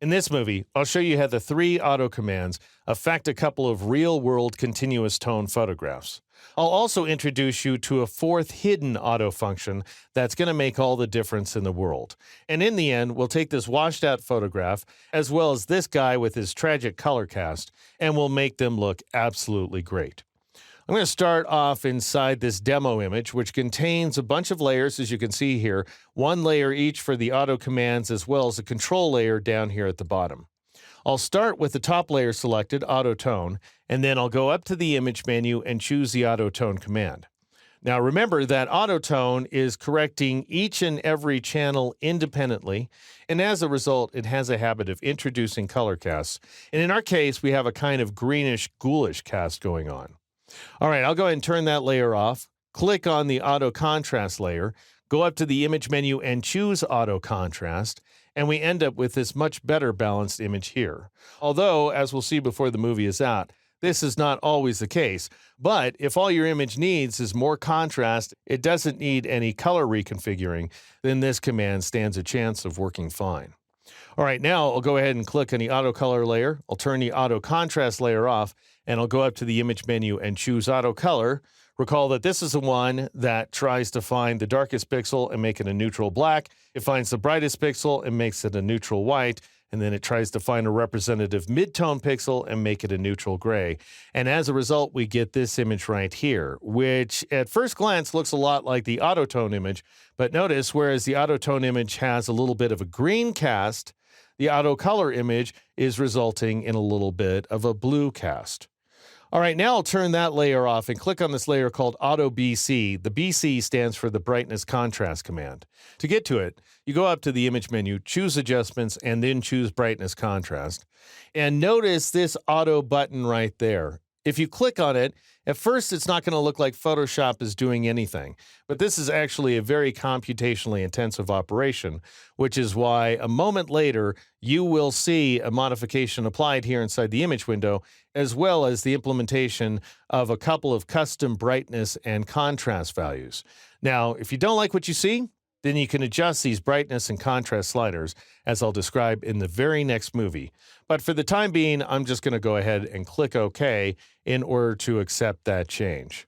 In this movie, I'll show you how the three auto commands affect a couple of real-world continuous tone photographs. I'll also introduce you to a fourth hidden auto function that's going to make all the difference in the world. And in the end, we'll take this washed-out photograph, as well as this guy with his tragic color cast, and we'll make them look absolutely great. I'm going to start off inside this demo image, which contains a bunch of layers, as you can see here, one layer each for the auto commands, as well as a control layer down here at the bottom. I'll start with the top layer selected, Auto Tone, and then I'll go up to the image menu and choose the Auto Tone command. Now remember that Auto Tone is correcting each and every channel independently, and as a result, it has a habit of introducing color casts. And in our case, we have a kind of greenish, ghoulish cast going on. All right, I'll go ahead and turn that layer off, click on the Auto Contrast layer, go up to the image menu and choose Auto Contrast, and we end up with this much better balanced image here. Although, as we'll see before the movie is out, this is not always the case, but if all your image needs is more contrast, it doesn't need any color reconfiguring, then this command stands a chance of working fine. All right, now I'll go ahead and click on the Auto Color layer, I'll turn the Auto Contrast layer off, and I'll go up to the image menu and choose Auto Color. Recall that this is the one that tries to find the darkest pixel and make it a neutral black. It finds the brightest pixel and makes it a neutral white. And then it tries to find a representative mid-tone pixel and make it a neutral gray. And as a result, we get this image right here, which at first glance looks a lot like the Auto Tone image. But notice, whereas the Auto Tone image has a little bit of a green cast, the Auto Color image is resulting in a little bit of a blue cast. All right, now I'll turn that layer off and click on this layer called Auto BC. The BC stands for the Brightness Contrast command. To get to it, you go up to the image menu, choose Adjustments, and then choose Brightness Contrast. And notice this Auto button right there. If you click on it, at first it's not going to look like Photoshop is doing anything, but this is actually a very computationally intensive operation, which is why a moment later you will see a modification applied here inside the image window, as well as the implementation of a couple of custom brightness and contrast values. Now, if you don't like what you see, then you can adjust these brightness and contrast sliders, as I'll describe in the very next movie. But for the time being, I'm just going to go ahead and click OK in order to accept that change.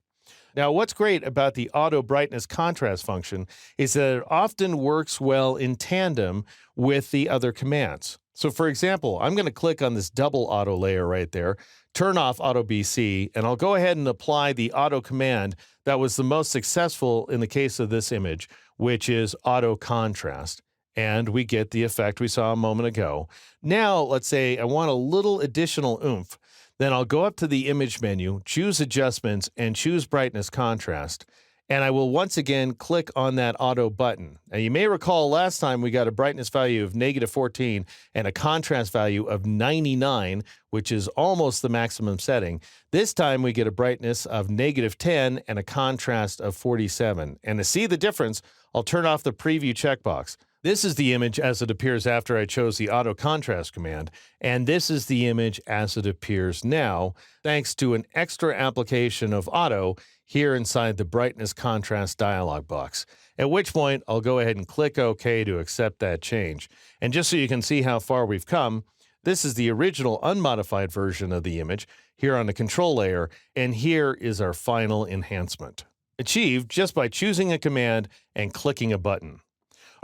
Now, what's great about the Auto Brightness Contrast function is that it often works well in tandem with the other commands. So for example, I'm going to click on this double auto layer right there, turn off Auto BC, and I'll go ahead and apply the auto command that was the most successful in the case of this image, which is Auto Contrast. And we get the effect we saw a moment ago. Now, let's say I want a little additional oomph. Then I'll go up to the image menu, choose Adjustments, and choose Brightness Contrast. And I will once again click on that Auto button. Now, you may recall last time we got a brightness value of -14 and a contrast value of 99, which is almost the maximum setting. This time we get a brightness of -10 and a contrast of 47. And to see the difference, I'll turn off the preview checkbox. This is the image as it appears after I chose the Auto Contrast command, and this is the image as it appears now, thanks to an extra application of Auto here inside the Brightness Contrast dialog box, at which point I'll go ahead and click OK to accept that change. And just so you can see how far we've come, this is the original unmodified version of the image here on the control layer, and here is our final enhancement, achieved just by choosing a command and clicking a button.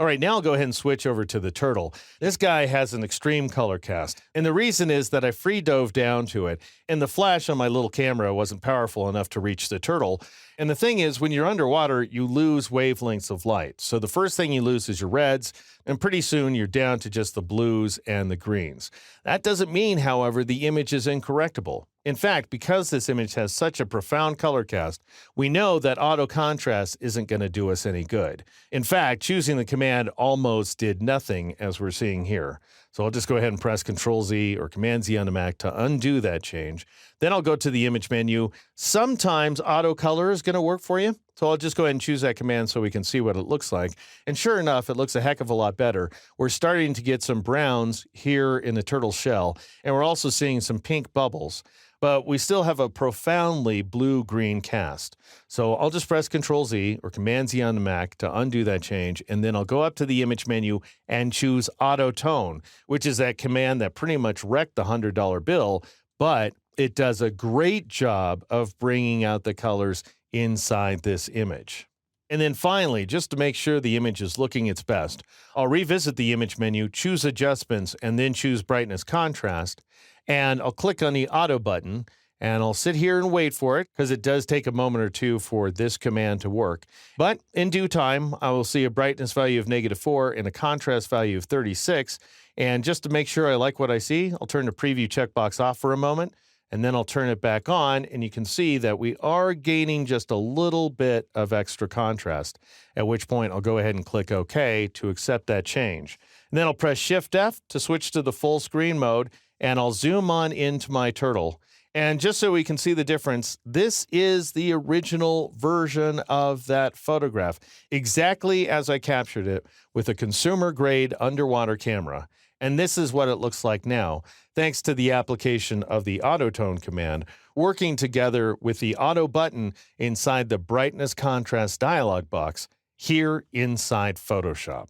All right, now I'll go ahead and switch over to the turtle. This guy has an extreme color cast, and the reason is that I free dove down to it, and the flash on my little camera wasn't powerful enough to reach the turtle. And the thing is, when you're underwater, you lose wavelengths of light. So the first thing you lose is your reds, and pretty soon you're down to just the blues and the greens. That doesn't mean, however, the image is incorrectable. In fact, because this image has such a profound color cast, we know that auto contrast isn't going to do us any good. In fact, choosing the command almost did nothing, as we're seeing here. So I'll just go ahead and press Control-Z or Command-Z on the Mac to undo that change. Then I'll go to the image menu. Sometimes auto color is going to work for you. So I'll just go ahead and choose that command so we can see what it looks like. And sure enough, it looks a heck of a lot better. We're starting to get some browns here in the turtle shell, and we're also seeing some pink bubbles. But we still have a profoundly blue-green cast. So I'll just press Control-Z or Command-Z on the Mac to undo that change, and then I'll go up to the image menu and choose Auto Tone, which is that command that pretty much wrecked the $100 bill, but it does a great job of bringing out the colors inside this image. And then finally, just to make sure the image is looking its best, I'll revisit the image menu, choose Adjustments, and then choose Brightness Contrast, and I'll click on the Auto button, and I'll sit here and wait for it because it does take a moment or two for this command to work. But in due time, I will see a brightness value of -4 and a contrast value of 36, and just to make sure I like what I see, I'll turn the Preview checkbox off for a moment, and then I'll turn it back on, and you can see that we are gaining just a little bit of extra contrast, at which point I'll go ahead and click OK to accept that change. And then I'll press Shift-F to switch to the full screen mode, and I'll zoom on into my turtle. And just so we can see the difference, this is the original version of that photograph, exactly as I captured it with a consumer-grade underwater camera. And this is what it looks like now, thanks to the application of the Auto Tone command, working together with the Auto button inside the Brightness Contrast dialog box here inside Photoshop.